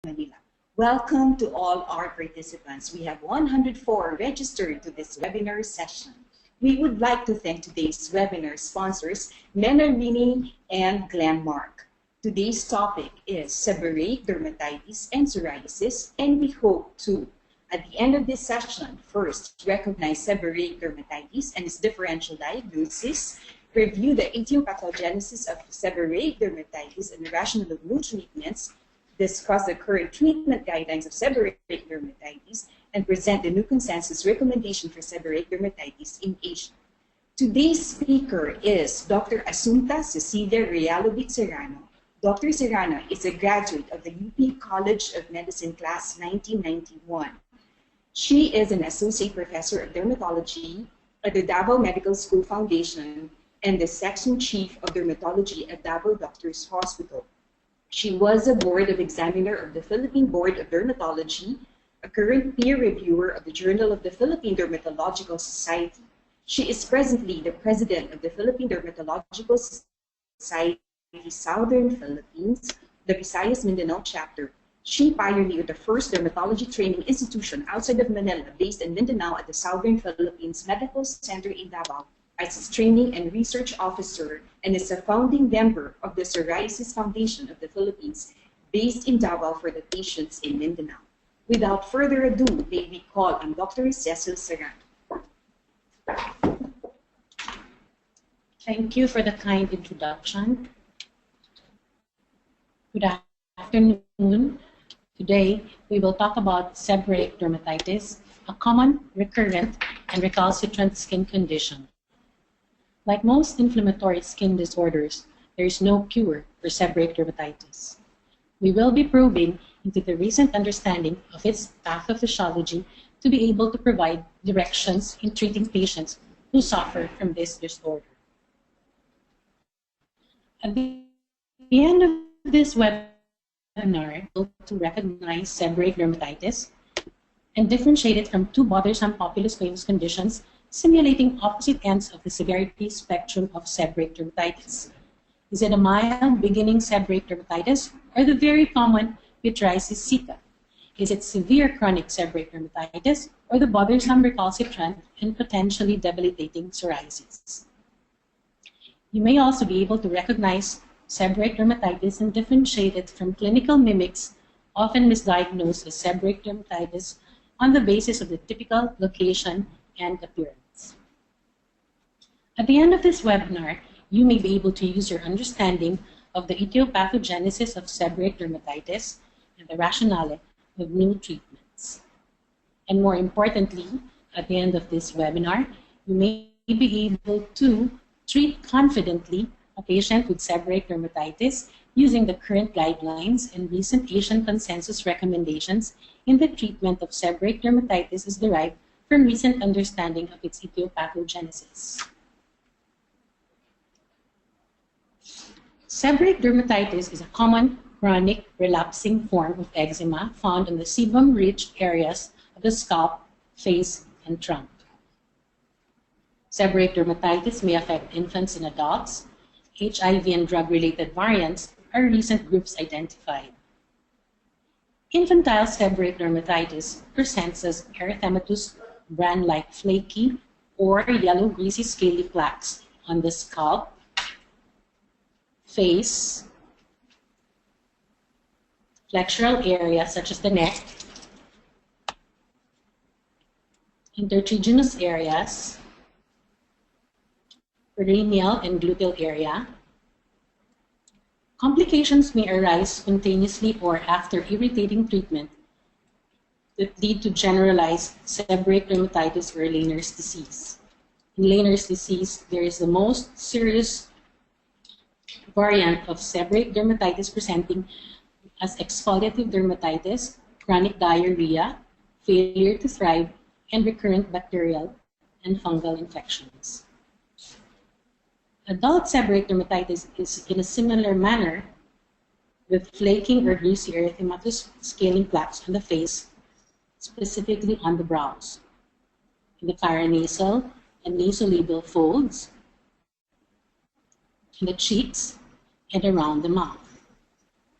Manila. Welcome to all our participants. We have 104 registered to this webinar session. We would like to thank today's webinar sponsors, Menarini and Glenmark. Today's topic is seborrheic dermatitis and psoriasis, and we hope to, at the end of this session, first recognize seborrheic dermatitis and its differential diagnosis, review the etiopathogenesis of seborrheic dermatitis and the rationale of new treatments, discuss the current treatment guidelines of seborrheic dermatitis, and present the new consensus recommendation for seborrheic dermatitis in Asia. Today's speaker is Dr. Asunta Cecilia Realovich Serrano. Dr. Serrano is a graduate of the UP College of Medicine Class 1991. She is an Associate Professor of Dermatology at the Davao Medical School Foundation and the Section Chief of Dermatology at Davao Doctors Hospital. She was a Board of Examiner of the Philippine Board of Dermatology, a current peer reviewer of the Journal of the Philippine Dermatological Society. She is presently the President of the Philippine Dermatological Society Southern Philippines, the Visayas Mindanao chapter. She pioneered the first dermatology training institution outside of Manila based in Mindanao at the Southern Philippines Medical Center in Davao as its training and research officer, and is a founding member of the Psoriasis Foundation of the Philippines based in Davao for the patients in Mindanao. Without further ado, may we call on Dr. Cecil Serrano. Thank you for the kind introduction. Good afternoon. Today, we will talk about seborrheic dermatitis, a common, recurrent, and recalcitrant skin condition. Like most inflammatory skin disorders, there is no cure for seborrheic dermatitis. We will be probing into the recent understanding of its pathophysiology to be able to provide directions in treating patients who suffer from this disorder. At the end of this webinar, we'll to recognize seborrheic dermatitis and differentiate it from two bothersome populous squamous conditions simulating opposite ends of the severity spectrum of seborrheic dermatitis. Is it a mild beginning seborrheic dermatitis or the very common pityriasis sicca? Is it severe chronic seborrheic dermatitis or the bothersome recalcitrant and potentially debilitating psoriasis? You may also be able to recognize seborrheic dermatitis and differentiate it from clinical mimics, often misdiagnosed as seborrheic dermatitis on the basis of the typical location and appearance. At the end of this webinar, you may be able to use your understanding of the etiopathogenesis of seborrheic dermatitis and the rationale of new treatments. And more importantly, at the end of this webinar, you may be able to treat confidently a patient with seborrheic dermatitis using the current guidelines and recent Asian consensus recommendations in the treatment of seborrheic dermatitis is derived from recent understanding of its etiopathogenesis. Seborrheic dermatitis is a common chronic relapsing form of eczema found in the sebum-rich areas of the scalp, face, and trunk. Seborrheic dermatitis may affect infants and adults. HIV and drug-related variants are recent groups identified. Infantile seborrheic dermatitis presents as erythematous bran-like flaky or yellow greasy scaly plaques on the scalp, face, flexural areas such as the neck, intertriginous areas, perineal and gluteal area. Complications may arise spontaneously or after irritating treatment that lead to generalized seborrheic dermatitis or Lehner's disease. In Lehner's disease, there is the most serious variant of seborrheic dermatitis presenting as exfoliative dermatitis, chronic diarrhea, failure to thrive, and recurrent bacterial and fungal infections. Adult seborrheic dermatitis is in a similar manner with flaking or greasy erythematous scaling plaques on the face, specifically on the brows, in the paranasal and nasolabial folds, in the cheeks, and around the mouth.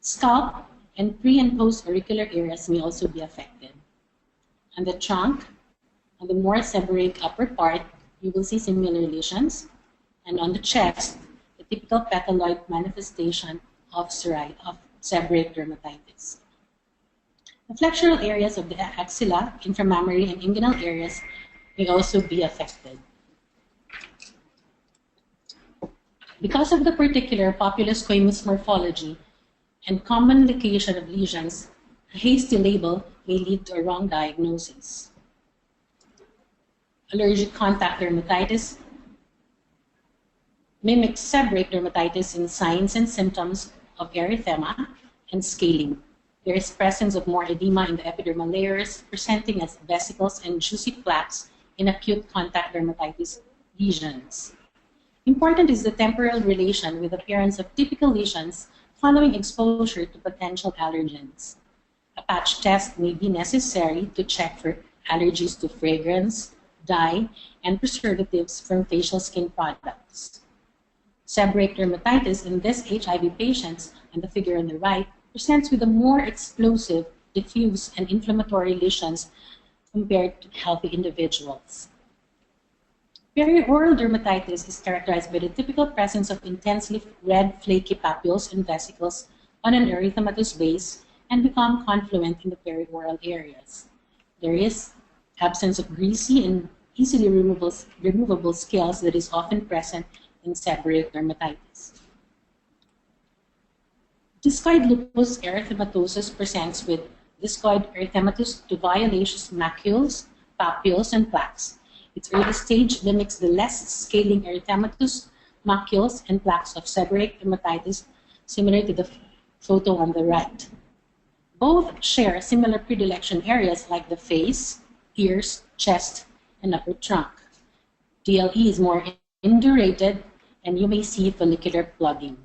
Scalp and pre- and post-auricular areas may also be affected. On the trunk, on the more seborrheic upper part, you will see similar lesions, and on the chest, the typical petaloid manifestation of seborrheic dermatitis. The flexural areas of the axilla, inframammary, and inguinal areas may also be affected. Because of the particular populous squamous morphology and common location of lesions, a hasty label may lead to a wrong diagnosis. Allergic contact dermatitis mimics seborrheic dermatitis in signs and symptoms of erythema and scaling. There is presence of more edema in the epidermal layers, presenting as vesicles and juicy plaques in acute contact dermatitis lesions. Important is the temporal relation with appearance of typical lesions following exposure to potential allergens. A patch test may be necessary to check for allergies to fragrance, dye, and preservatives from facial skin products. Seborrheic dermatitis in these HIV patients, and the figure on the right, presents with a more explosive, diffuse, and inflammatory lesions compared to healthy individuals. Perioral dermatitis is characterized by the typical presence of intensely red, flaky papules and vesicles on an erythematous base and become confluent in the perioral areas. There is absence of greasy and easily removable scales that is often present in seborrheic dermatitis. Discoid lupus erythematosus presents with discoid erythematous to violaceous macules, papules, and plaques. Its early stage mimics the less scaling erythematous macules and plaques of seborrheic dermatitis, similar to the photo on the right. Both share similar predilection areas like the face, ears, chest, and upper trunk. DLE is more indurated, and you may see follicular plugging.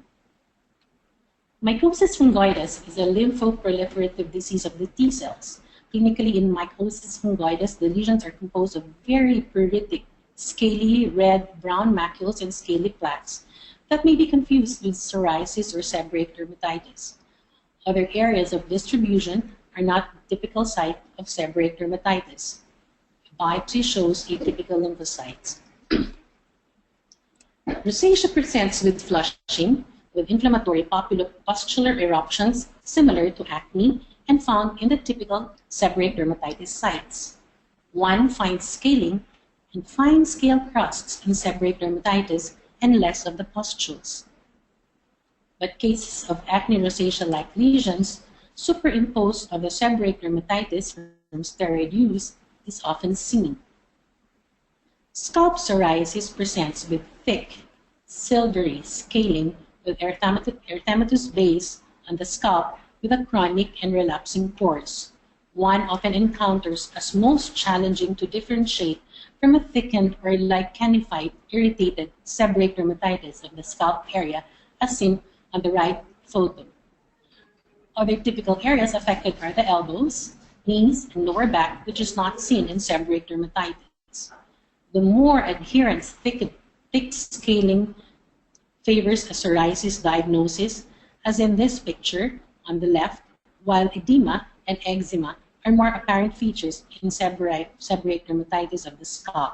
Mycosis fungoides is a lymphoproliferative disease of the T cells. Clinically, in mycosis fungoides, the lesions are composed of very pruritic, scaly, red, brown macules and scaly plaques that may be confused with psoriasis or seborrheic dermatitis. Other areas of distribution are not the typical site of seborrheic dermatitis. Biopsy shows atypical lymphocytes. Rosacea presents with flushing, with inflammatory pustular eruptions similar to acne and found in the typical seborrheic dermatitis sites. One finds scaling and fine scale crusts in seborrheic dermatitis and less of the pustules. But cases of acne rosacea-like lesions superimposed on the seborrheic dermatitis from steroid use is often seen. Scalp psoriasis presents with thick, silvery scaling with erythematous base on the scalp with a chronic and relapsing course. One often encounters as most challenging to differentiate from a thickened or lichenified irritated seborrheic dermatitis of the scalp area as seen on the right photo. Other typical areas affected are the elbows, knees, and lower back, which is not seen in seborrheic dermatitis. The more adherent thick scaling favors a psoriasis diagnosis, as in this picture on the left, while edema and eczema are more apparent features in seborrheic dermatitis of the scalp.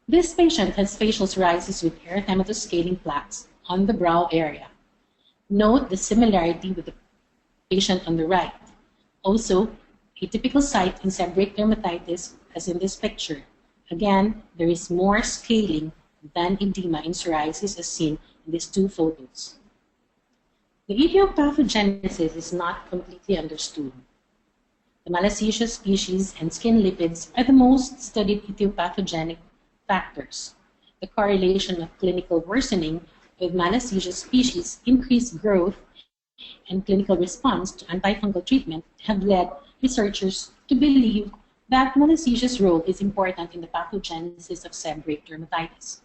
This patient has facial psoriasis with erythematous scaling plaques on the brow area. Note the similarity with the patient on the right. Also, a typical site in seborrheic dermatitis, as in this picture. Again, there is more scaling than edema in psoriasis as seen in these two photos. The etiopathogenesis is not completely understood. The malassezia species and skin lipids are the most studied etiopathogenic factors. The correlation of clinical worsening with malassezia species, increased growth, and clinical response to antifungal treatment have led researchers to believe that malassezia role is important in the pathogenesis of seborrheic dermatitis.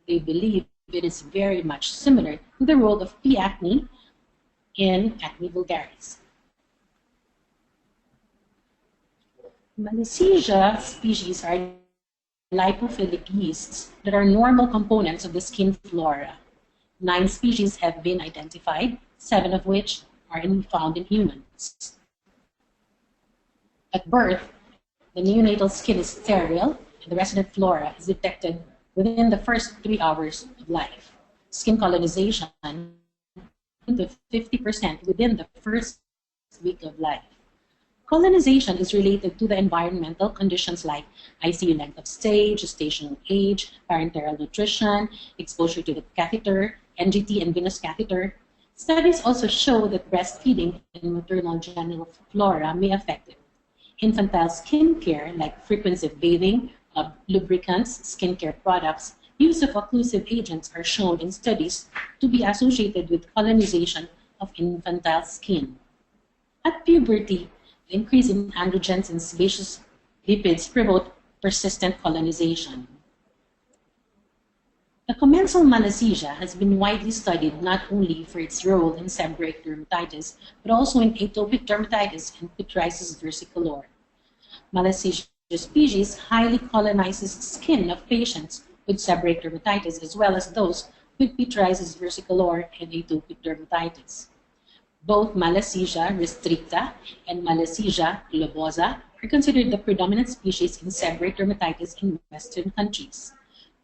They believe it is very much similar to the role of P. acne in acne vulgaris. Malassezia species are lipophilic yeasts that are normal components of the skin flora. 9 species have been identified, 7 of which are found in humans. At birth, the neonatal skin is sterile, and the resident flora is detected within the first 3 hours of life. Skin colonization to 50% within the first week of life. Colonization is related to the environmental conditions like ICU length of stay, gestational age, parenteral nutrition, exposure to the catheter, NGT and venous catheter. Studies also show that breastfeeding and maternal genital flora may affect it. Infantile skin care, like frequency of bathing, lubricants, skincare products, use of occlusive agents are shown in studies to be associated with colonization of infantile skin. At puberty, the increase in androgens and sebaceous lipids promote persistent colonization. The commensal malassezia has been widely studied not only for its role in seborrheic dermatitis, but also in atopic dermatitis and pityriasis versicolor. Malassezia species highly colonizes skin of patients with seborrheic dermatitis as well as those with pityriasis versicolor and atopic dermatitis. Both Malassezia restricta and Malassezia globosa are considered the predominant species in seborrheic dermatitis in Western countries.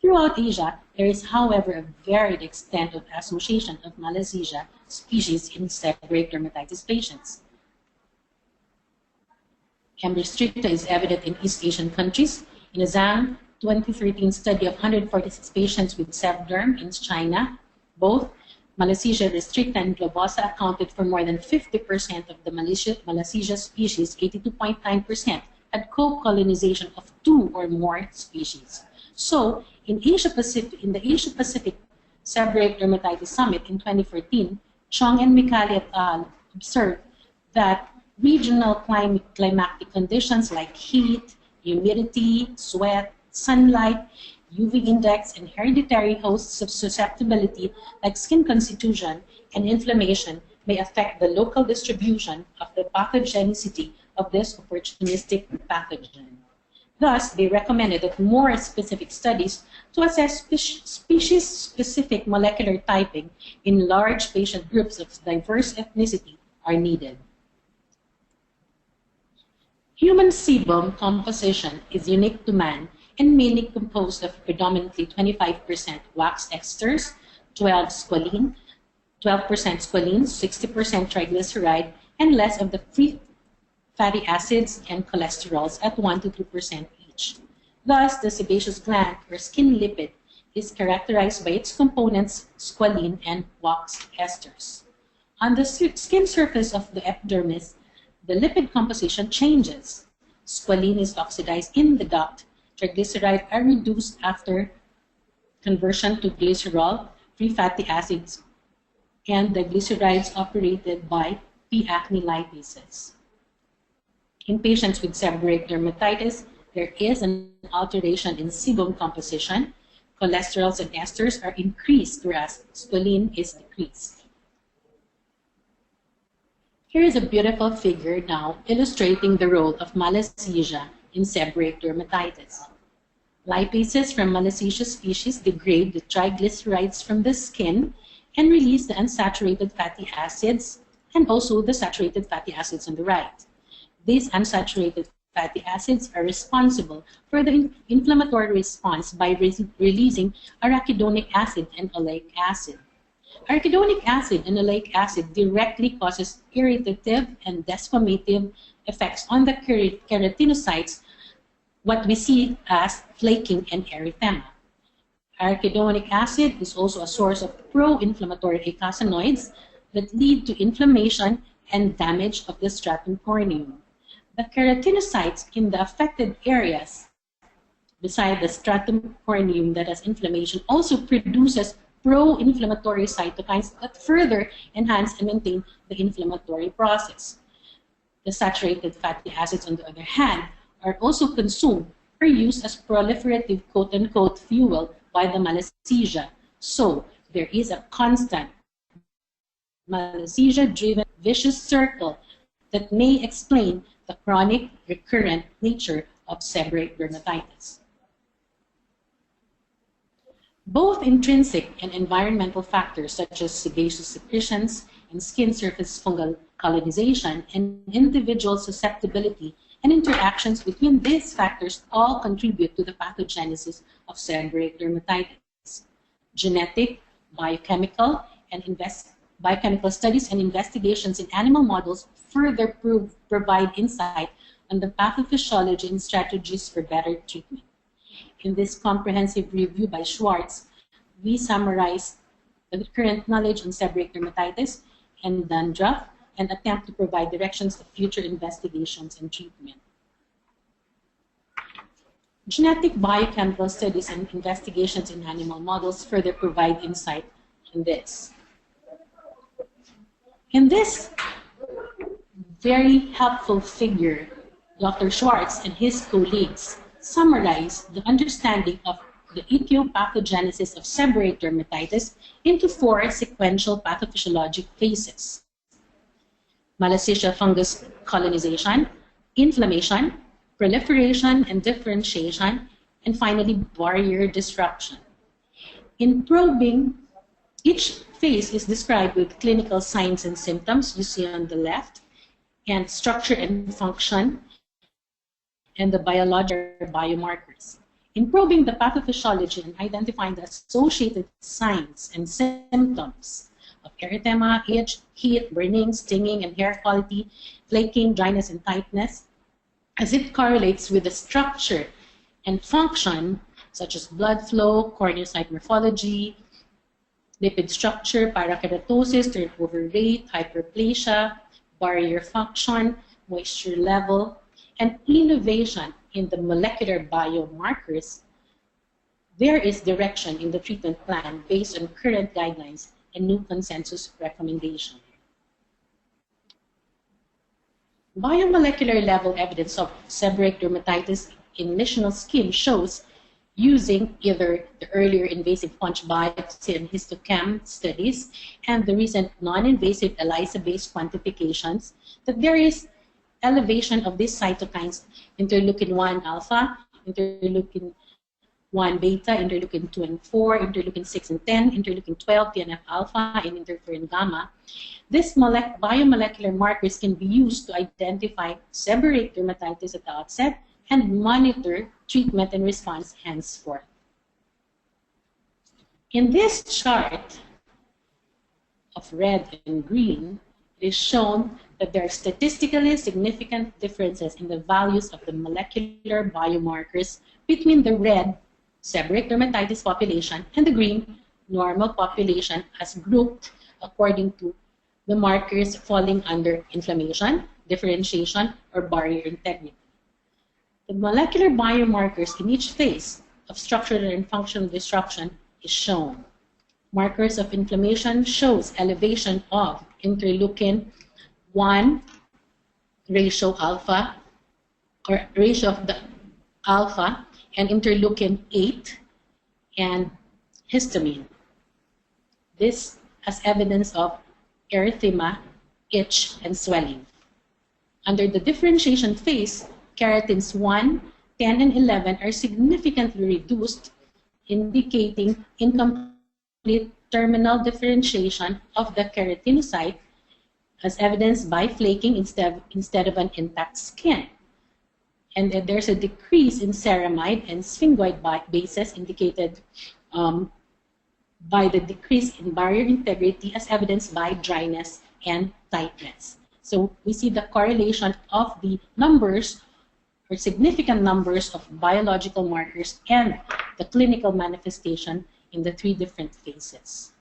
Throughout Asia, there is, however, a varied extent of association of Malassezia species in seborrheic dermatitis patients. M. restricta is evident in East Asian countries. In a Zhang 2013 study of 146 patients with sebderm in China, both Malassezia restricta and globosa accounted for more than 50% of the Malassezia species. 82.9% had co-colonization of 2 or more species. So, in the Asia Pacific Seborrheic Dermatitis Summit in 2014, Chong and Mikali et al. Observed that regional climatic conditions like heat, humidity, sweat, sunlight, UV index, and hereditary hosts of susceptibility like skin constitution and inflammation may affect the local distribution of the pathogenicity of this opportunistic pathogen. Thus, they recommended that more specific studies to assess species-specific molecular typing in large patient groups of diverse ethnicity are needed. Human sebum composition is unique to man and mainly composed of predominantly 25% wax esters, 12% squalene, 60% triglyceride, and less of the free fatty acids and cholesterols at 1 to 2% each. Thus, the sebaceous gland or skin lipid is characterized by its components, squalene and wax esters. On the skin surface of the epidermis, the lipid composition changes. Squalene is oxidized in the duct, triglycerides are reduced after conversion to glycerol, free fatty acids, and the glycerides operated by P-acne lipases. In patients with seborrheic dermatitis, there is an alteration in sebum composition. Cholesterols and esters are increased, whereas squalene is decreased. Here is a beautiful figure now illustrating the role of Malassezia in seborrheic dermatitis. Lipases from Malassezia species degrade the triglycerides from the skin and release the unsaturated fatty acids and also the saturated fatty acids on the right. These unsaturated fatty acids are responsible for the inflammatory response by releasing arachidonic acid and oleic acid. Arachidonic acid and oleic acid directly causes irritative and desquamative effects on the keratinocytes, what we see as flaking and erythema. Arachidonic acid is also a source of pro-inflammatory eicosanoids that lead to inflammation and damage of the stratum corneum. The keratinocytes in the affected areas beside the stratum corneum that has inflammation also produces pro-inflammatory cytokines that further enhance and maintain the inflammatory process. The saturated fatty acids, on the other hand, are also consumed or used as proliferative quote-unquote fuel by the Malassezia. So there is a constant Malassezia-driven vicious circle that may explain the chronic, recurrent nature of seborrheic dermatitis. Both intrinsic and environmental factors such as sebaceous secretions in skin surface fungal colonization, and individual susceptibility and interactions between these factors all contribute to the pathogenesis of seborrheic dermatitis. Genetic, biochemical, and biochemical studies and investigations in animal models further provide insight on the pathophysiology and strategies for better treatment. In this comprehensive review by Schwartz, we summarize the current knowledge on seborrheic dermatitis and dandruff and attempt to provide directions of future investigations and treatment. Genetic biochemical studies and investigations in animal models further provide insight on this. In this very helpful figure, Dr. Schwartz and his colleagues summarize the understanding of the etiopathogenesis of seborrheic dermatitis into 4 sequential pathophysiologic phases: Malassezia fungus colonization, inflammation, proliferation and differentiation, and finally barrier disruption. In probing, each phase is described with clinical signs and symptoms, you see on the left, and structure and function, and the biological biomarkers. In probing the pathophysiology and identifying the associated signs and symptoms of erythema, itch, heat, burning, stinging, and hair quality, flaking, dryness, and tightness, as it correlates with the structure and function, such as blood flow, corneocyte morphology, lipid structure, parakeratosis, turnover rate, hyperplasia, barrier function, moisture level, and innovation in the molecular biomarkers, there is direction in the treatment plan based on current guidelines and new consensus recommendations. Biomolecular level evidence of seborrheic dermatitis in lesional skin shows, using either the earlier invasive punch biopsy and histochem studies and the recent non-invasive ELISA-based quantifications, that there is elevation of these cytokines, interleukin-1 alpha, interleukin-1 beta, interleukin-2 and 4, interleukin-6 and 10, interleukin-12, TNF-alpha, and interferon gamma. These biomolecular markers can be used to identify seborrheic dermatitis at the outset and monitor treatment and response henceforth. In this chart of red and green, it is shown that there are statistically significant differences in the values of the molecular biomarkers between the red seborrheic dermatitis population and the green normal population, as grouped according to the markers falling under inflammation, differentiation, or barrier integrity. The molecular biomarkers in each phase of structural and functional disruption is shown. Markers of inflammation shows elevation of interleukin-1 ratio alpha, or ratio of the alpha, and interleukin-8 and histamine. This as evidence of erythema, itch, and swelling. Under the differentiation phase, keratins 1, 10, and 11 are significantly reduced, indicating incomplete terminal differentiation of the keratinocyte, as evidenced by flaking instead of an intact skin. And then there's a decrease in ceramide and sphingosine bases, indicated by the decrease in barrier integrity, as evidenced by dryness and tightness. So we see the correlation of the numbers, or significant numbers, of biological markers and the clinical manifestation in the 3 different phases.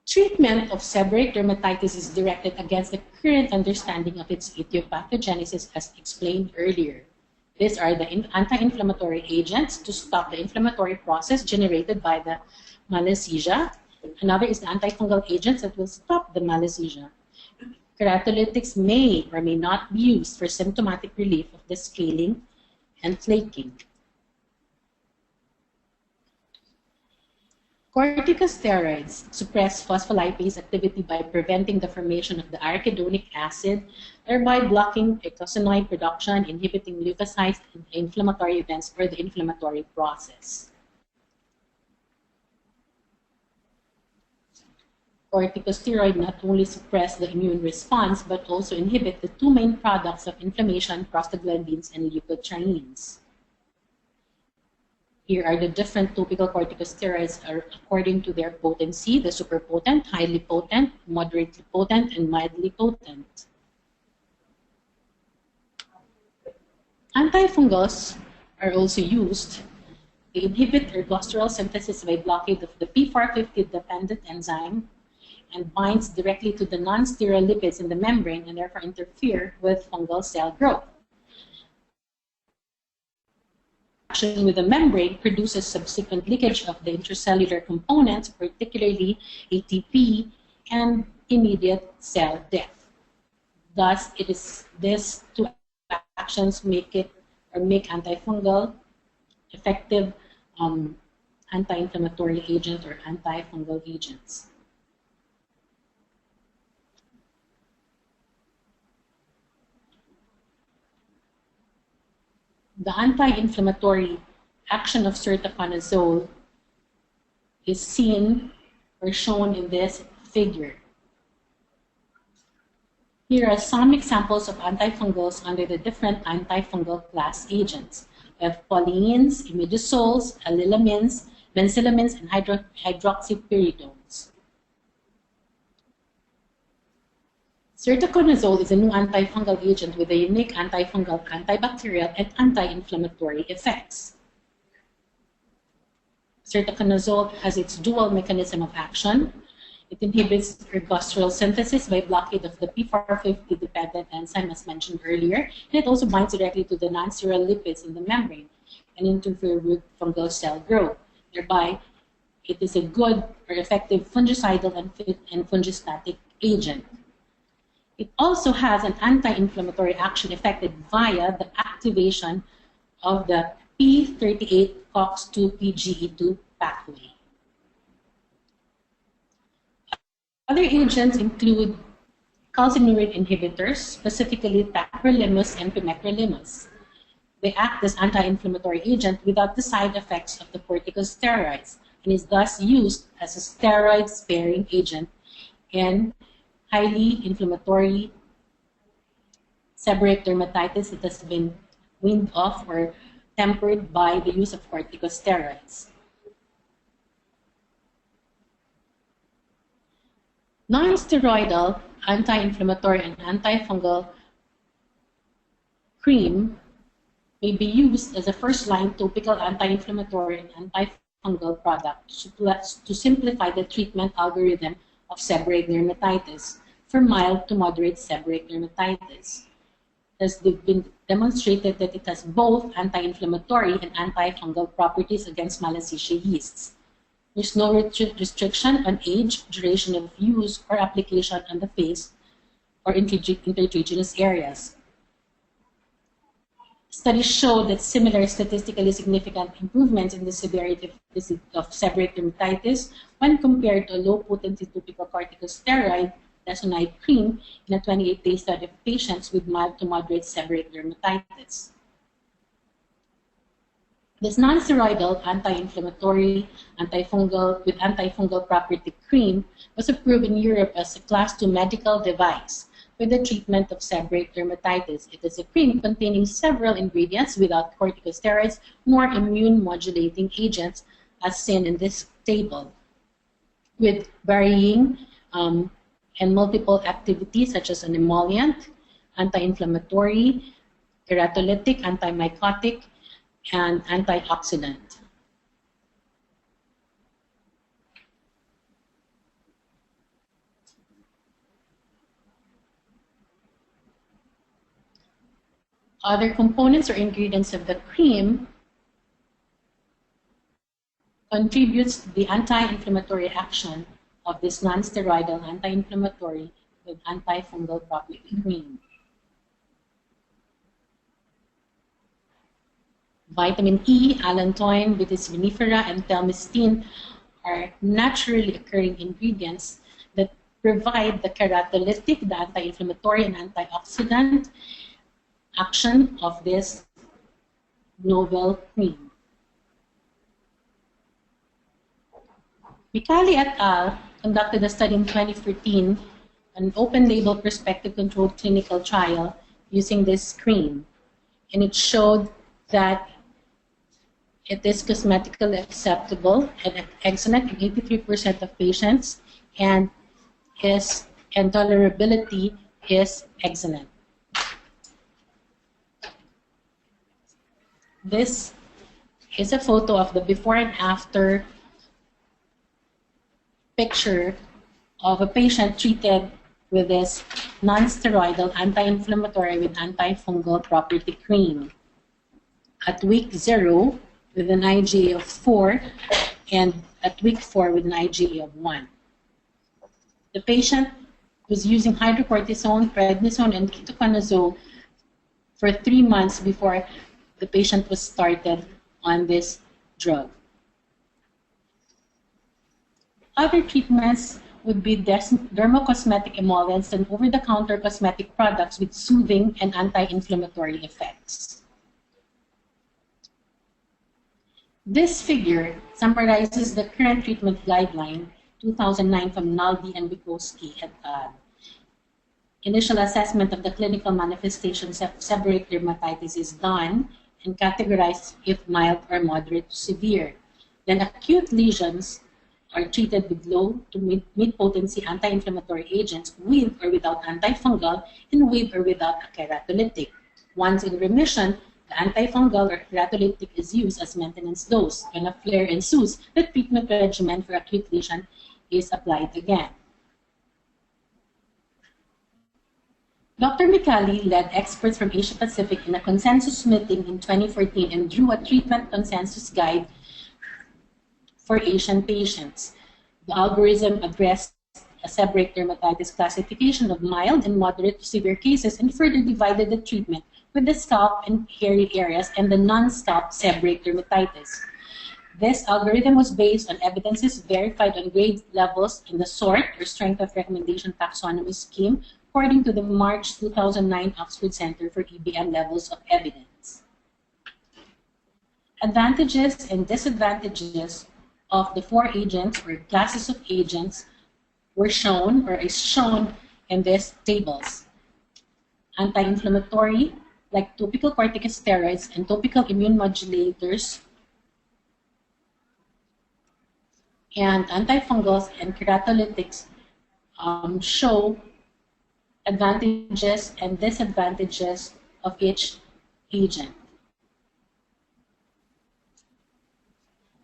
Treatment of seborrheic dermatitis is directed against the current understanding of its etiopathogenesis, as explained earlier. These are the anti-inflammatory agents to stop the inflammatory process generated by the Malassezia. Another is the antifungal agents that will stop the Malassezia. Keratolytics may or may not be used for symptomatic relief of the scaling and flaking. Corticosteroids suppress phospholipase activity by preventing the formation of the arachidonic acid, thereby blocking eicosanoid production, inhibiting leukocytes in inflammatory events or the inflammatory process. corticosteroid not only suppress the immune response but also inhibit the two main products of inflammation, prostaglandins and leukotrienes. Here are the different topical corticosteroids according to their potency: the super potent, highly potent, moderately potent, and mildly potent. Antifungals are also used. They inhibit ergosterol synthesis by blockade of the P450-dependent enzyme and binds directly to the non-sterile lipids in the membrane and therefore interfere with fungal cell growth. Action with the membrane produces subsequent leakage of the intracellular components, particularly ATP, and immediate cell death. Thus, it is these two actions make antifungal effective anti-inflammatory agent or antifungal agents. The anti-inflammatory action of sertaconazole is seen or shown in this figure. Here are some examples of antifungals under the different antifungal class agents. We have polyenes, imidazoles, allylamines, benzyllamines, and hydroxypyridones. Sertaconazole is a new antifungal agent with a unique antifungal, antibacterial, and anti-inflammatory effects. Sertaconazole has its dual mechanism of action. It inhibits ergosterol synthesis by blockade of the P450-dependent enzyme, as mentioned earlier, and it also binds directly to the non-sterile lipids in the membrane and interfere with fungal cell growth. Thereby, it is a good or effective fungicidal and fungistatic agent. It also has an anti-inflammatory action effected via the activation of the P38-COX-2-PGE2 pathway. Other agents include calcineurin inhibitors, specifically tacrolimus and pimecrolimus. They act as anti-inflammatory agent without the side effects of the corticosteroids and is thus used as a steroid-sparing agent in highly inflammatory seborrheic dermatitis that has been weaned off or tempered by the use of corticosteroids. Non-steroidal anti-inflammatory and antifungal cream may be used as a first-line topical anti-inflammatory and antifungal product to simplify the treatment algorithm of seborrheic dermatitis for mild to moderate seborrheic dermatitis. It has been demonstrated that it has both anti-inflammatory and antifungal properties against Malassezia yeasts. There's no restriction on age, duration of use, or application on the face or intertriginous areas. Studies show that similar statistically significant improvements in the severity of seborrheic dermatitis when compared to a low-potency topical corticosteroid, Lesonide cream, in a 28-day study of patients with mild to moderate seborrheic dermatitis. This non-steroidal anti-inflammatory antifungal with antifungal property cream was approved in Europe as a Class II medical device for the treatment of seborrheic dermatitis. It is a cream containing several ingredients without corticosteroids nor immune modulating agents, as seen in this table, with varying and multiple activities such as an emollient, anti-inflammatory, keratolytic, antimycotic, and antioxidant. Other components or ingredients of the cream contributes to the anti-inflammatory action of this non-steroidal anti-inflammatory with antifungal property cream. Vitamin E, allantoin, vitis vinifera, and telmistine are naturally occurring ingredients that provide the keratolytic, the anti-inflammatory, and antioxidant action of this novel cream. Micali et al. conducted a study in 2014, an open-label prospective controlled clinical trial using this cream. And it showed that it is cosmetically acceptable and excellent in 83% of patients, and tolerability is excellent. This is a photo of the before and after picture of a patient treated with this non-steroidal anti-inflammatory with antifungal property cream. At week 0 with an IgA of 4 and at week 4 with an IgA of 1. The patient was using hydrocortisone, prednisone, and ketoconazole for 3 months before the patient was started on this drug. Other treatments would be dermocosmetic emollients and over-the-counter cosmetic products with soothing and anti-inflammatory effects. This figure summarizes the current treatment guideline 2009 from Naldi and Bukowski et al. Initial assessment of the clinical manifestations of seborrheic dermatitis is done and categorized if mild or moderate to severe. Then acute lesions are treated with low to mid-potency anti-inflammatory agents with or without antifungal and with or without a keratolytic. Once in remission, the antifungal or keratolytic is used as maintenance dose. When a flare ensues, the treatment regimen for acute lesion is applied again. Dr. Mikali led experts from Asia Pacific in a consensus meeting in 2014 and drew a treatment consensus guide for Asian patients. The algorithm addressed a seborrheic dermatitis classification of mild and moderate to severe cases and further divided the treatment with the scalp and hairy areas and the non-scalp seborrheic dermatitis. This algorithm was based on evidences verified on grade levels in the SORT or Strength of Recommendation Taxonomy Scheme according to the March 2009 Oxford Center for EBM Levels of Evidence. Advantages and disadvantages of the 4 agents or classes of agents were shown or is shown in these tables. Anti-inflammatory, like topical corticosteroids and topical immune modulators, and antifungals and keratolytics show advantages and disadvantages of each agent.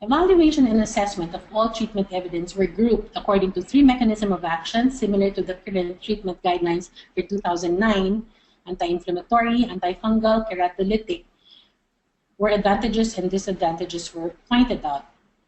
Evaluation and assessment of all treatment evidence were grouped according to 3 mechanisms of action similar to the current treatment guidelines for 2009, anti-inflammatory, antifungal, keratolytic, where advantages and disadvantages were pointed out.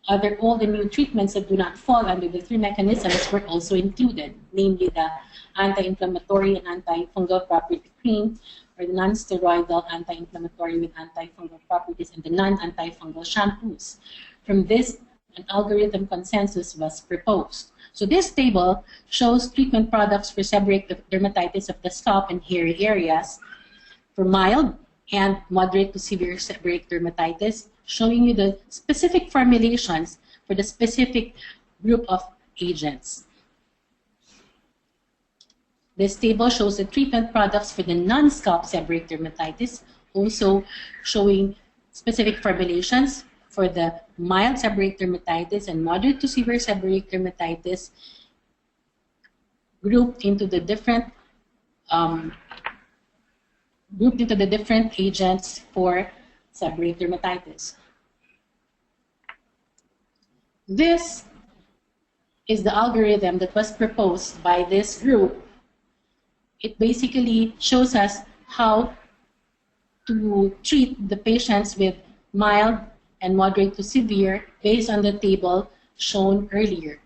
Other old and new treatments that do not fall under the 3 mechanisms were also included, namely the anti-inflammatory and antifungal property cream, or the non-steroidal anti-inflammatory with antifungal properties, and the non-antifungal shampoos. From this, an algorithm consensus was proposed. So this table shows treatment products for seborrheic dermatitis of the scalp and hairy areas for mild and moderate to severe seborrheic dermatitis, showing you the specific formulations for the specific group of agents. This table shows the treatment products for the non-scalp seborrheic dermatitis, also showing specific formulations for the mild seborrheic dermatitis and moderate to severe seborrheic dermatitis, grouped into the different agents for seborrheic dermatitis. This is the algorithm that was proposed by this group. It basically shows us how to treat the patients with mild and moderate to severe based on the table shown earlier.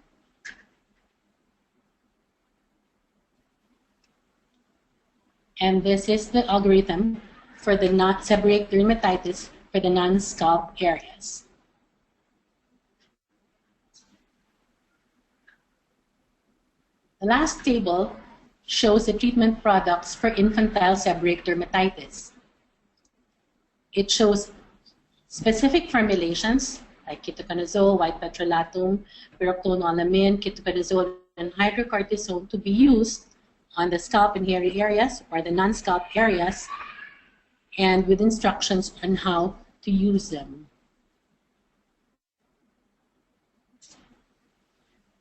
And this is the algorithm for the seborrheic dermatitis for the non-scalp areas. The last table shows the treatment products for infantile seborrheic dermatitis. It shows specific formulations like ketoconazole, white petrolatum, pyroclonolamine, ketoconazole, and hydrocortisone to be used on the scalp and hairy areas or the non-scalp areas, and with instructions on how to use them.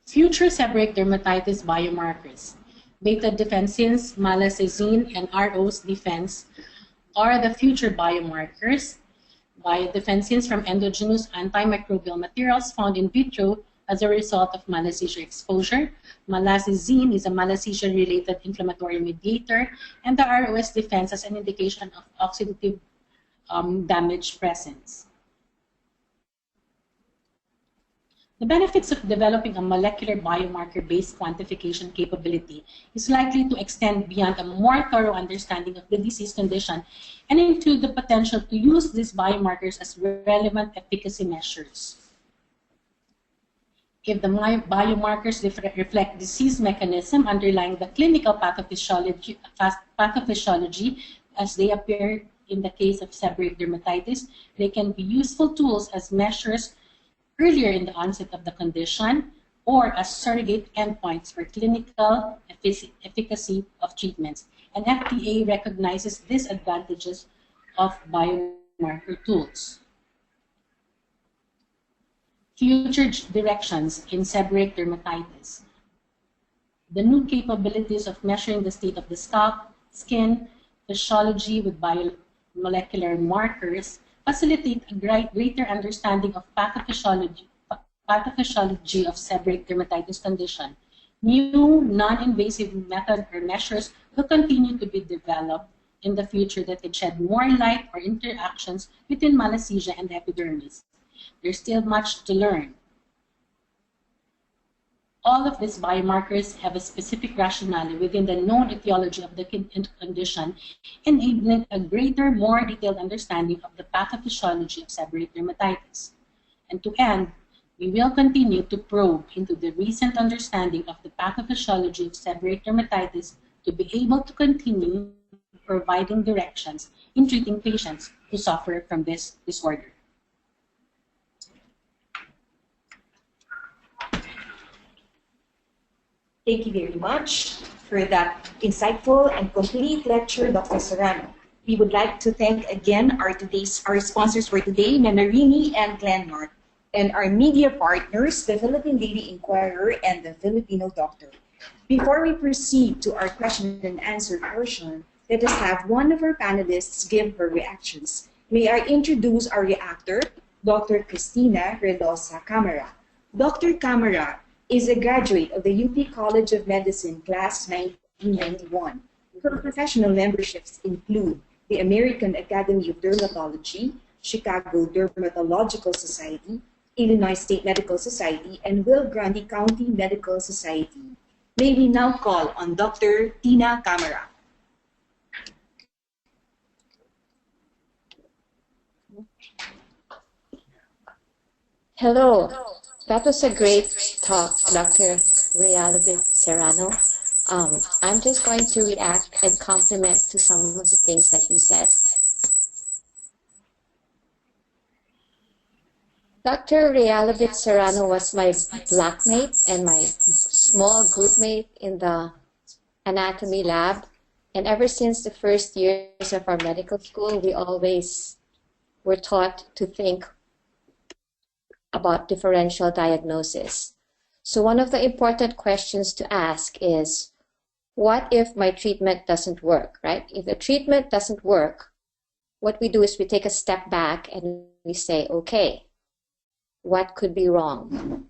Future seborrheic dermatitis biomarkers. Beta-defensins, malacezine, and RO's defense are the future biomarkers. Biodefensins from endogenous antimicrobial materials found in vitro as a result of malassezia exposure. Malacezine is a malassezia-related inflammatory mediator, and the ROS defense as an indication of oxidative damage presence. The benefits of developing a molecular biomarker-based quantification capability is likely to extend beyond a more thorough understanding of the disease condition and include the potential to use these biomarkers as relevant efficacy measures. If the biomarkers reflect disease mechanism underlying the clinical pathophysiology as they appear in the case of seborrheic dermatitis, they can be useful tools as measures earlier in the onset of the condition or as surrogate endpoints for clinical efficacy of treatments. And FDA recognizes these advantages of biomarker tools. Future directions in seborrheic dermatitis. The new capabilities of measuring the state of the scalp, skin, physiology with biomolecular markers facilitate a greater understanding of pathophysiology of seborrheic dermatitis condition. New non-invasive methods or measures will continue to be developed in the future that can shed more light or interactions between malassezia and the epidermis. There's still much to learn. All of these biomarkers have a specific rationale within the known etiology of the condition, enabling a greater, more detailed understanding of the pathophysiology of seborrheic dermatitis. And to end, we will continue to probe into the recent understanding of the pathophysiology of seborrheic dermatitis to be able to continue providing directions in treating patients who suffer from this disorder. Thank you very much for that insightful and complete lecture, Dr. Serrano. We would like to thank again our sponsors for today, Menarini and Glenmark, and our media partners, the Philippine Daily Inquirer and the Filipino Doctor. Before we proceed to our question and answer portion, let us have one of our panelists give her reactions. May I introduce our reactor, Dr. Cristina Redosa Camara. Dr. Camara is a graduate of the UP College of Medicine, Class 1991. Her professional memberships include the American Academy of Dermatology, Chicago Dermatological Society, Illinois State Medical Society, and Will Grundy County Medical Society. May we now call on Dr. Tina Camara. Hello. That was a great talk, Dr. Realovich Serrano. I'm just going to react and compliment to some of the things that you said. Dr. Realovich Serrano was my blockmate and my small groupmate in the anatomy lab. And ever since the first years of our medical school, we always were taught to think about differential diagnosis. So one of the important questions to ask is, what if my treatment doesn't work, right? If the treatment doesn't work, what we do is we take a step back and we say, okay, what could be wrong?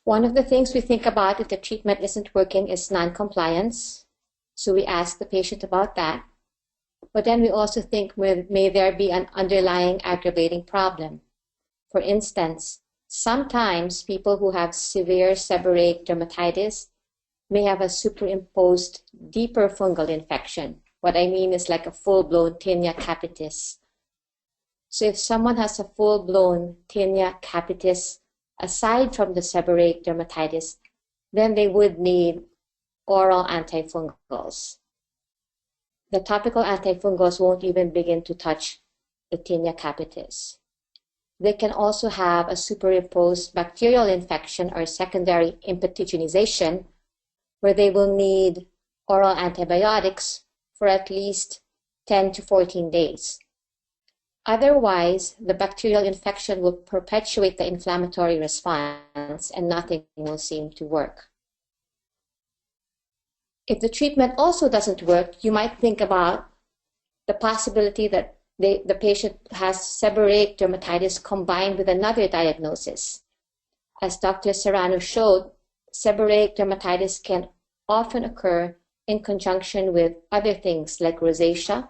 One of the things we think about if the treatment isn't working is non-compliance. So we ask the patient about that. But then we also think, may there be an underlying aggravating problem? For instance, sometimes people who have severe seborrheic dermatitis may have a superimposed deeper fungal infection. What I mean is like a full-blown tinea capitis. So if someone has a full-blown tinea capitis, aside from the seborrheic dermatitis, then they would need oral antifungals. The topical antifungals won't even begin to touch Tinea capitis. They can also have a superimposed bacterial infection or secondary impetiginization, where they will need oral antibiotics for at least 10 to 14 days. Otherwise, the bacterial infection will perpetuate the inflammatory response and nothing will seem to work. If the treatment also doesn't work, you might think about the possibility that the patient has seborrheic dermatitis combined with another diagnosis. As Dr. Serrano showed, seborrheic dermatitis can often occur in conjunction with other things like rosacea,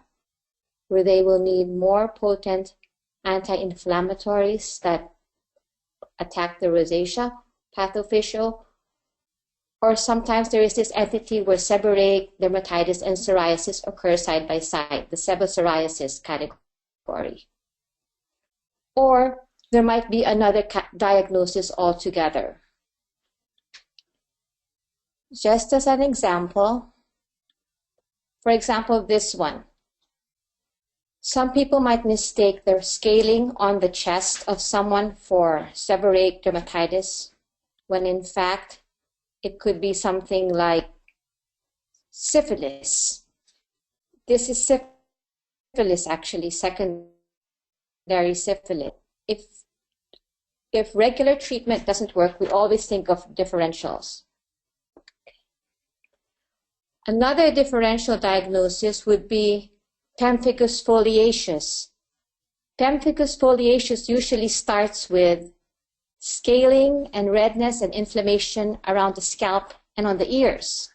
where they will need more potent anti-inflammatories that attack the rosacea pathophysial, or sometimes there is this entity where seborrheic dermatitis and psoriasis occur side by side, the sebopsoriasis category. Or there might be another diagnosis altogether. Just as an example, for example, this one. Some people might mistake the scaling on the chest of someone for seborrheic dermatitis, when in fact it could be something like syphilis. This is syphilis, actually, secondary syphilis. If regular treatment doesn't work, we always think of differentials. Another differential diagnosis would be pemphigus foliaceus. Pemphigus foliaceus usually starts with scaling and redness and inflammation around the scalp and on the ears.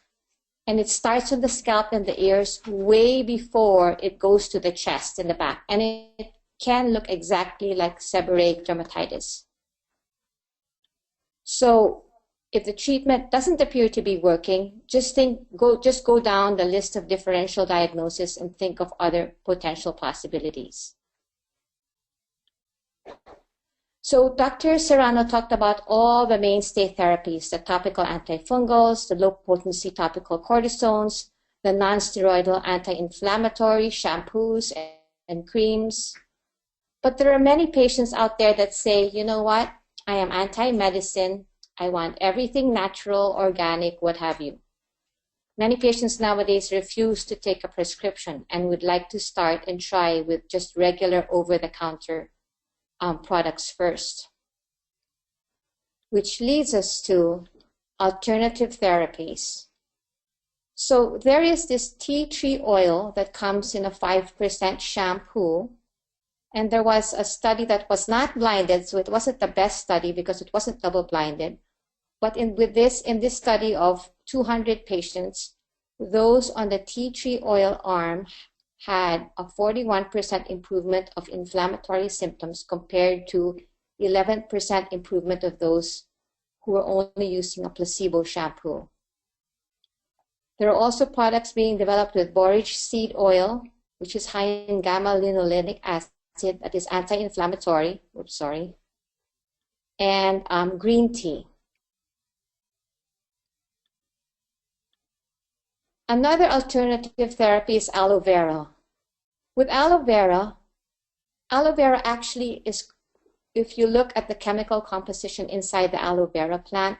And it starts on the scalp and the ears way before it goes to the chest and the back. And it can look exactly like seborrheic dermatitis. So if the treatment doesn't appear to be working, just go down the list of differential diagnosis and think of other potential possibilities. So Dr. Serrano talked about all the mainstay therapies, the topical antifungals, the low-potency topical cortisones, the non-steroidal anti-inflammatory shampoos and creams. But there are many patients out there that say, you know what, I am anti-medicine, I want everything natural, organic, what have you. Many patients nowadays refuse to take a prescription and would like to start and try with just regular over-the-counter products first. Which leads us to alternative therapies. So there is this tea tree oil that comes in a 5% shampoo. And there was a study that was not blinded, so it wasn't the best study because it wasn't double-blinded. But in this study of 200 patients, those on the tea tree oil arm had a 41% improvement of inflammatory symptoms compared to 11% improvement of those who were only using a placebo shampoo. There are also products being developed with borage seed oil, which is high in gamma-linolenic acid that is anti-inflammatory, and green tea. Another alternative therapy is aloe vera. With aloe vera actually is, if you look at the chemical composition inside the aloe vera plant,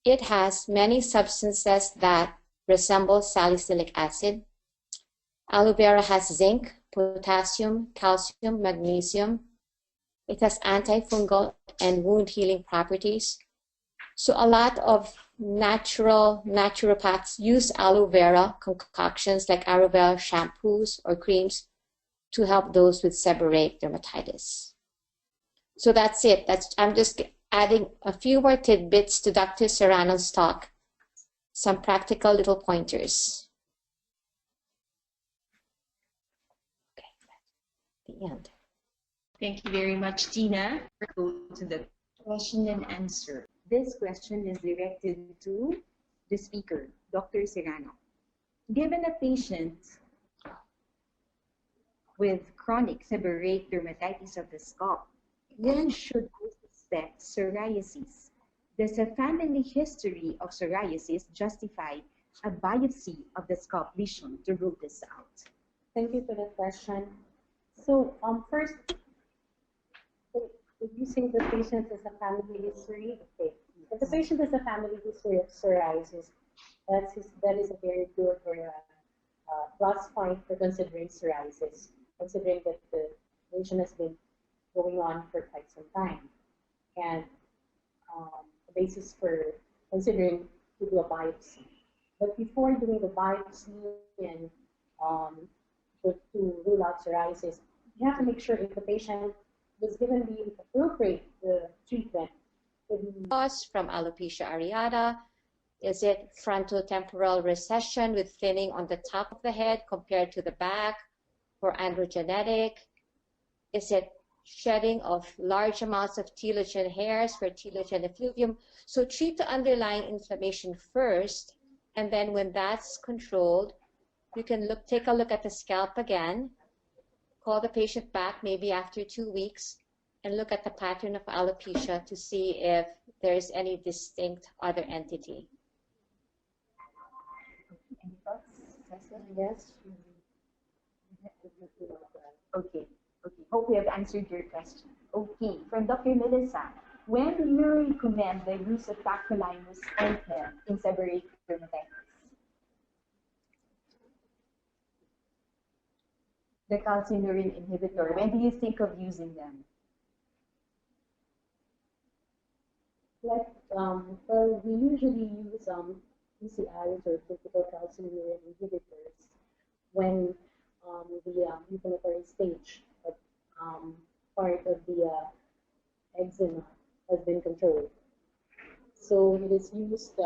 it has many substances that resemble salicylic acid. Aloe vera has zinc, potassium, calcium, magnesium. It has antifungal and wound healing properties. So a lot of naturopaths use aloe vera concoctions like aloe vera shampoos or creams to help those with seborrheic dermatitis. So that's it. I'm just adding a few more tidbits to Dr. Serrano's talk, some practical little pointers. Okay, the end. Thank you very much, Tina. We'll go to the question and answer. This question is directed to the speaker, Dr. Serrano. Given a patient with chronic seborrheic dermatitis of the scalp, when should we suspect psoriasis? Does a family history of psoriasis justify a biopsy of the scalp lesion to rule this out? Thank you for the question. So first, if you say the patient has a family history, okay. If the patient has a family history of psoriasis, that is a very good or plus point for considering psoriasis, considering that the lesion has been going on for quite some time. And the basis for considering to do a biopsy. But before doing the biopsy and to rule out psoriasis, you have to make sure if the patient was given the appropriate treatment. Cause from alopecia areata? Is it frontotemporal recession with thinning on the top of the head compared to the back, or androgenetic? Is it shedding of large amounts of telogen hairs for telogen effluvium? So treat the underlying inflammation first, and then when that's controlled, you can take a look at the scalp again, call the patient back maybe after 2 weeks, and look at the pattern of alopecia to see if there's any distinct other entity. Any thoughts, Cecil? Yes. Okay. Okay. Hope we have answered your question. Okay. From Dr. Melissa, when do you recommend the use of tacrolimus ointment in seborrheic dermatitis? The calcineurin inhibitor. When do you think of using them? Like, well, we usually use PCIs or topical calcineurin inhibitors when the inflammatory stage of part of the eczema has been controlled. So it is used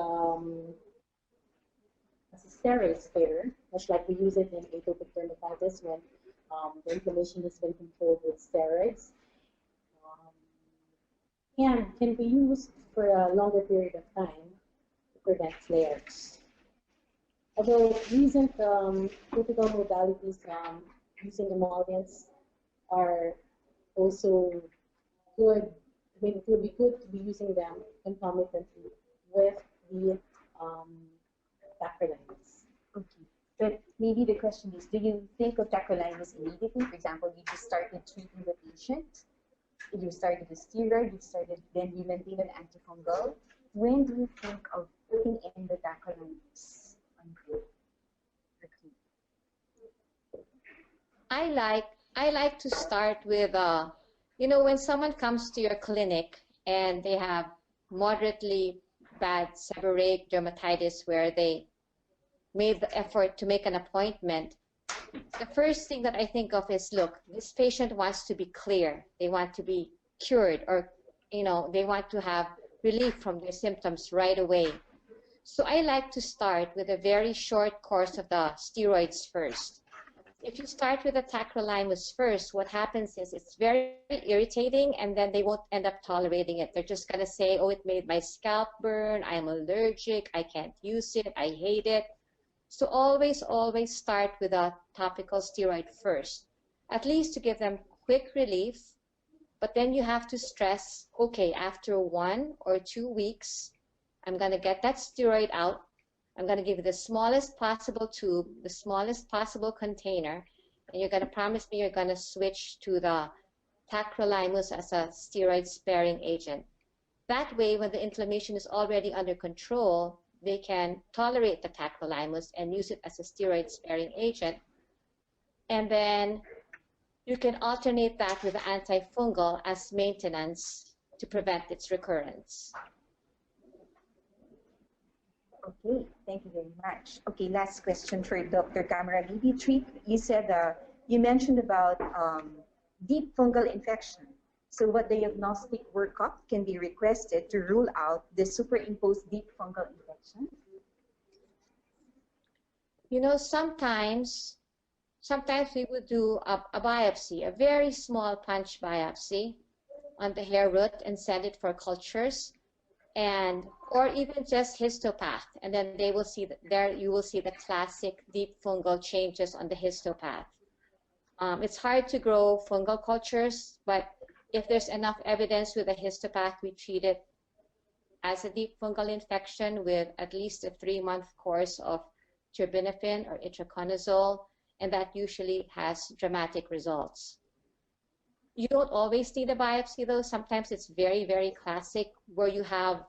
as a steroid sparer, much like we use it in atopic dermatitis when the inflammation has been controlled with steroids. And can be used for a longer period of time to prevent flares. Although recent topical modalities using emollients are also good, I mean, it would be good to be using them concomitantly with the tacrolimus. Okay. But maybe the question is, do you think of tacrolimus immediately? For example, you just started treating the patient. You started the steroid, then you maintain an antifungal. When do you think of putting in the tacrolimus on the I like to start with, you know, when someone comes to your clinic and they have moderately bad seborrheic dermatitis where they made the effort to make an appointment, the first thing that I think of is, look, this patient wants to be clear. They want to be cured, or, you know, they want to have relief from their symptoms right away. So I like to start with a very short course of the steroids first. If you start with the tacrolimus first, what happens is it's very irritating, and then they won't end up tolerating it. They're just going to say, oh, it made my scalp burn, I'm allergic, I can't use it, I hate it. So always, always start with a topical steroid first, at least to give them quick relief. But then you have to stress, okay, after 1 or 2 weeks, I'm going to get that steroid out. I'm going to give you the smallest possible tube, the smallest possible container, and you're going to promise me you're going to switch to the tacrolimus as a steroid-sparing agent. That way, when the inflammation is already under control, they can tolerate the tacrolimus and use it as a steroid-sparing agent. And then you can alternate that with the antifungal as maintenance to prevent its recurrence. Okay, thank you very much. Okay, last question for Dr. Camara. You said, you mentioned about deep fungal infection. So what diagnostic workup can be requested to rule out the superimposed deep fungal infection? You know, sometimes we would do a biopsy, a very small punch biopsy on the hair root and send it for cultures, or even just histopath, and then they will see there you will see the classic deep fungal changes on the histopath. It's hard to grow fungal cultures, but if there's enough evidence with a histopath, we treat it as a deep fungal infection with at least a 3-month course of terbinafine or itraconazole, and that usually has dramatic results. You don't always need a biopsy, though. Sometimes it's very, very classic where you have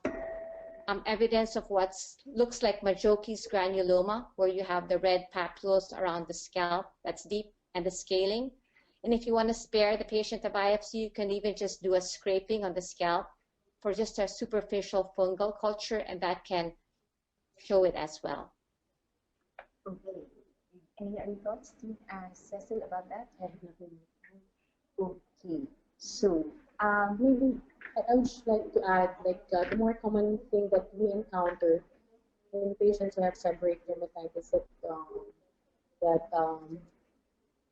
evidence of what looks like Majoki's granuloma, where you have the red papules around the scalp that's deep and the scaling. And if you want to spare the patient a biopsy, you can even just do a scraping on the scalp for just a superficial fungal culture, and that can show it as well. Okay. Any other thoughts to Cecil about that? I have nothing. Okay. So, maybe I would just like to add, like, the more common thing that we encounter in patients who have seborrheic dermatitis that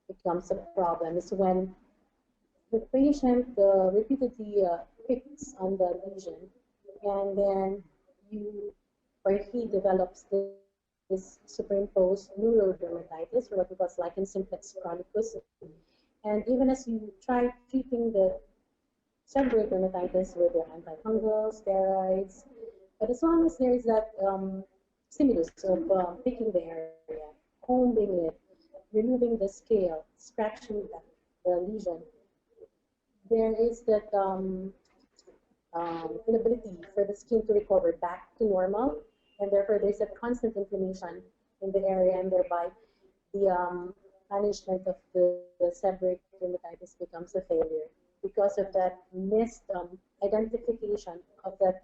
becomes a problem is when the patient repeatedly picks on the lesion, and then you or he develops this superimposed neurodermatitis, or what we call lichen simplex chronicus. And even as you try treating the seborrheic dermatitis with the antifungal steroids, but as long as there is that stimulus of picking the area, combing it, removing the scale, scratching the lesion, there is that inability for the skin to recover back to normal, and therefore there's a constant inflammation in the area, and thereby the management of the seborrheic dermatitis becomes a failure because of that missed identification of that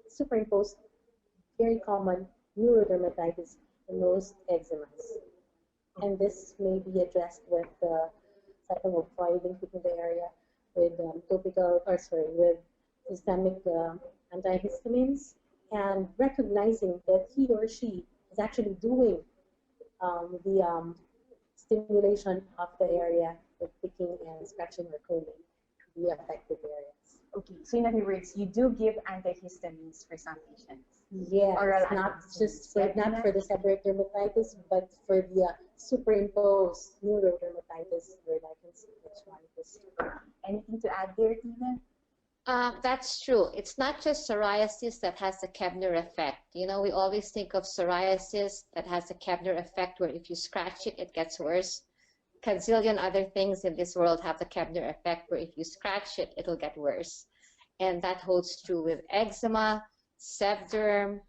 superimposed, very common neurodermatitis in most eczemas. And this may be addressed with cyclophosphamide in the area, with with systemic antihistamines, and recognizing that he or she is actually doing the stimulation of the area with picking and scratching or combing the affected areas. okay. So in other words, you do give antihistamines for some patients. Yes, Oral not antihistamines. just for, not for the seborrheic dermatitis, but for the superimposed neurodermatitis or lichen simplex chronicus. Anything to add there, Tina? That's true. It's not just psoriasis that has the Kebner effect. You know, we always think of psoriasis that has the Kebner effect, where if you scratch it, it gets worse. Gazillion other things in this world have the Kebner effect, where if you scratch it, it'll get worse. And that holds true with eczema, sebderm,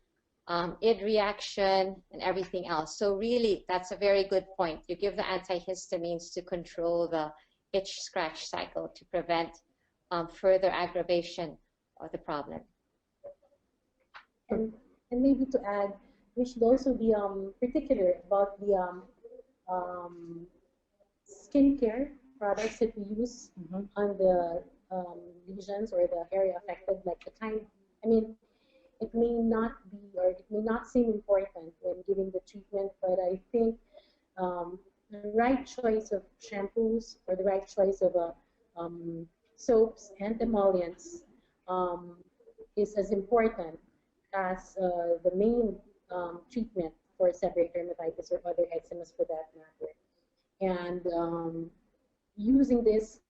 id reaction, and everything else. So really, that's a very good point. You give the antihistamines to control the itch-scratch cycle to prevent further aggravation of the problem. And maybe to add, we should also be particular about the skincare products that we use on the lesions or the area affected, like the kind. I mean, it may not be, or it may not seem important when giving the treatment, but I think the right choice of shampoos or the right choice of soaps and emollients is as important as the main treatment for seborrheic dermatitis or other eczemas for that matter. And using this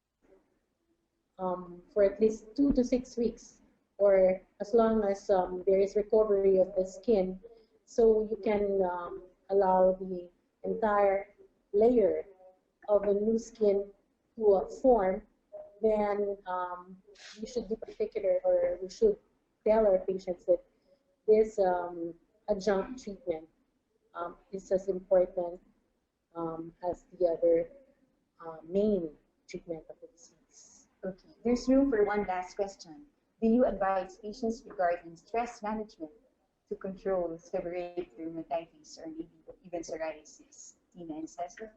for at least 2 to 6 weeks, or as long as there is recovery of the skin, so you can allow the entire layer of a new skin to form. Then you should be particular, or we should tell our patients that this adjunct treatment is as important as the other main treatment of the disease. Okay. There's room for one last question. Do you advise patients regarding stress management to control seborrheic dermatitis or maybe even psoriasis? Tina and Cecil?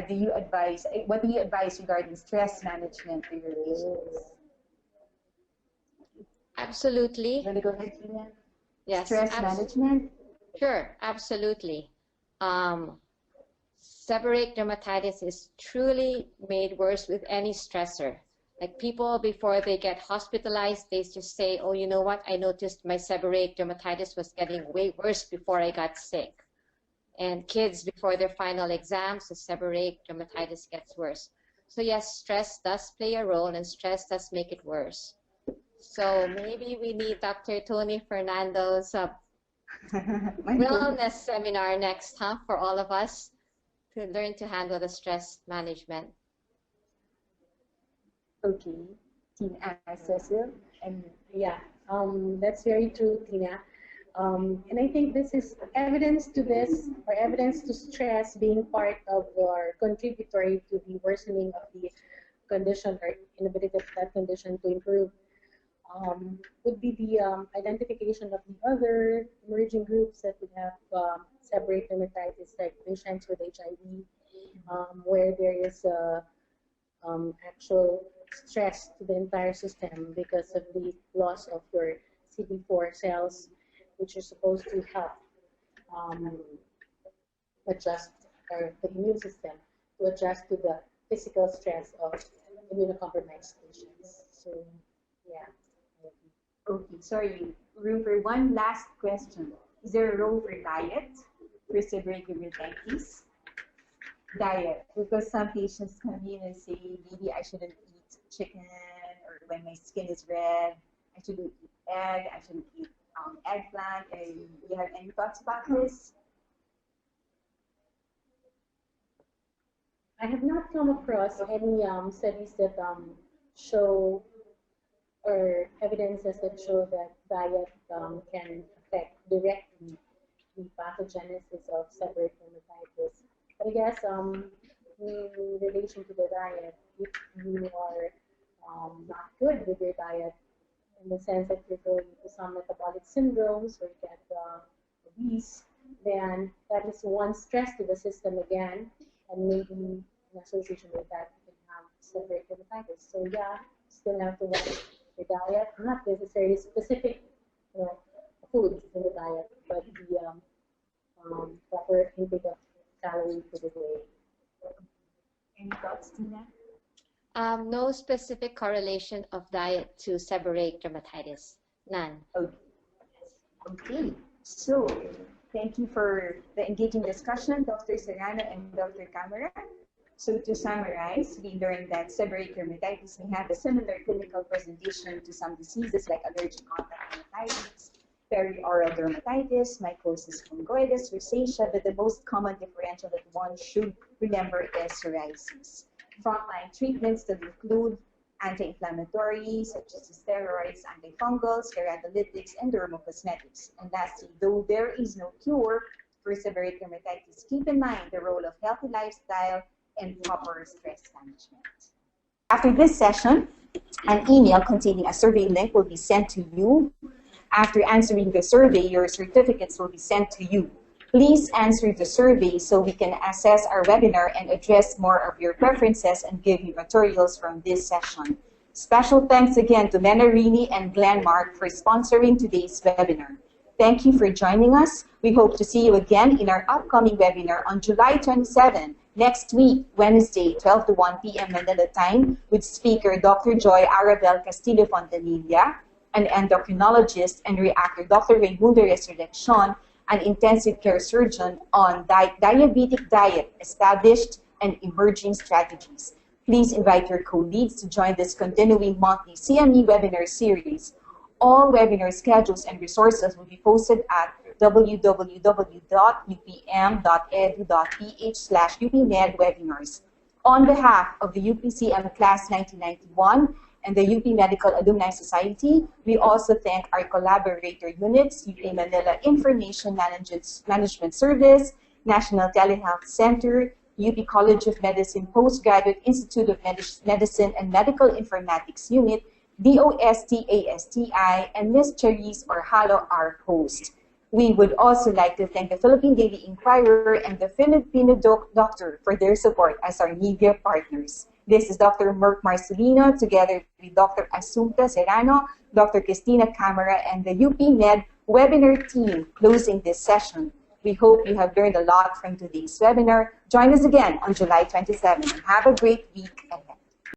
Do you advise, what do you advise regarding stress management for your patients? Absolutely. You want to go ahead, Tina? Yes. Stress management? Sure, absolutely. Seborrheic dermatitis is truly made worse with any stressor. Like people, before they get hospitalized, they just say, oh, you know what, I noticed my seborrheic dermatitis was getting way worse before I got sick. And kids, before their final exams, the seborrheic dermatitis gets worse. So yes, stress does play a role, and stress does make it worse. So maybe we need Dr. Tony Fernando's wellness seminar next, for all of us to learn to handle the stress management. Okay. Tina, Cecil, and Yeah, that's very true, Tina. And I think this is evidence to this, or evidence to stress being part of or contributory to the worsening of the condition or inability of that condition to improve. Would be the identification of the other emerging groups that would have seborrheic dermatitis, like patients with HIV, where there is actual stress to the entire system because of the loss of your CD4 cells, which are supposed to help um, adjust or the immune system to adjust to the physical stress of immunocompromised patients. So, yeah. okay, sorry, room for one last question. Is there a role for diet for seborrheic dermatitis? Diet, because some patients come in and say, maybe I shouldn't eat chicken, or when my skin is red, I shouldn't eat egg, I shouldn't eat eggplant. And you have any thoughts about this? I have not come across any studies that show or evidences that show that diet can affect directly the pathogenesis of seborrheic dermatitis. But I guess in relation to the diet, if you are not good with your diet, in the sense that you're going to some metabolic syndromes or get obese, then that is one stress to the system again, and maybe in association with that, you can have seborrheic dermatitis. So yeah, still have to watch your diet, not necessarily specific, foods in the diet, but the proper intake of calories for the day. Any thoughts, Tina? No specific correlation of diet to seborrheic dermatitis. None. Okay. Okay. So, thank you for the engaging discussion, Dr. Serrano and Dr. Camara. So, to summarize, we learned that seborrheic dermatitis may have a similar clinical presentation to some diseases like allergic contact dermatitis, perioral dermatitis, mycosis fungoides, rosacea, but the most common differential that one should remember is psoriasis. Frontline treatments that include anti-inflammatories such as steroids, antifungals, keratolytics, and dermocosmetics. And lastly, though there is no cure for seborrheic dermatitis, keep in mind the role of healthy lifestyle and proper stress management. After this session, an email containing a survey link will be sent to you. After answering the survey, your certificates will be sent to you. Please answer the survey so we can assess our webinar and address more of your preferences and give you materials from this session. Special thanks again to Menarini and Glenmark for sponsoring today's webinar. Thank you for joining us. We hope to see you again in our upcoming webinar on July 27, next week, Wednesday, 12 to 1 p.m. Manila time, with speaker Dr. Joy Arabel Castillo Fontanilla, an endocrinologist, and reactor Dr. Raimundo Resurreccion, an intensive care surgeon, on diabetic diet, established and emerging strategies. Please invite your colleagues to join this continuing monthly CME webinar series. All webinar schedules and resources will be posted at www.upm.edu.ph/UPMed-webinars. On behalf of the UPCM Class 1991, and the UP Medical Alumni Society, we also thank our collaborator units, UP Manila Information Management Service, National Telehealth Center, UP College of Medicine Postgraduate Institute of Medicine and Medical Informatics Unit, DOST-ASTI, and Ms. Cherise Orhalo, our host. We would also like to thank the Philippine Daily Inquirer and the Filipino Doctor for their support as our media partners. This is Dr. Merck Marcelino, together with Dr. Asunta Serrano, Dr. Cristina Camara, and the UP Med webinar team closing this session. We hope you have learned a lot from today's webinar. Join us again on July 27 and have a great week ahead.